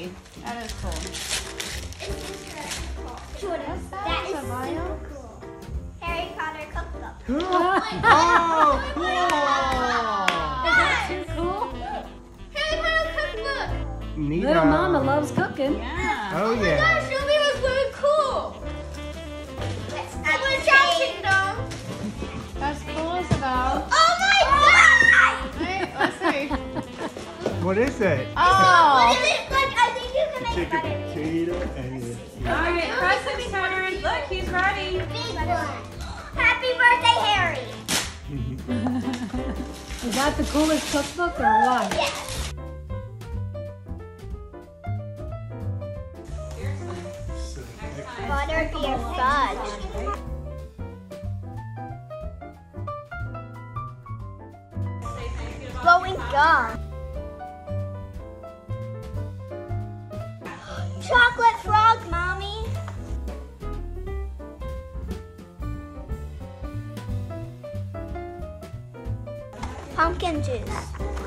really. That is cool. That is super cool. Harry Potter Cookbook. Oh, cool! Is that too cool? Harry Potter Cookbook. Neat. Little mama loves cooking. Yeah. Oh, Oh my yeah. gosh, Ruby was really cool. We're joking though. That's cool, Isabel. Oh my god! Wait, let's see. What is it? What Oh. is it? Like, I think you can make Chicken butter. potato and All right, Preston's turn. Look, he's ready. Big one. Happy birthday, Harry. Is that the coolest cookbook or what? Yes. Butterbeer fudge. Glowing gum. Chocolate frog, Mommy. Pumpkin juice.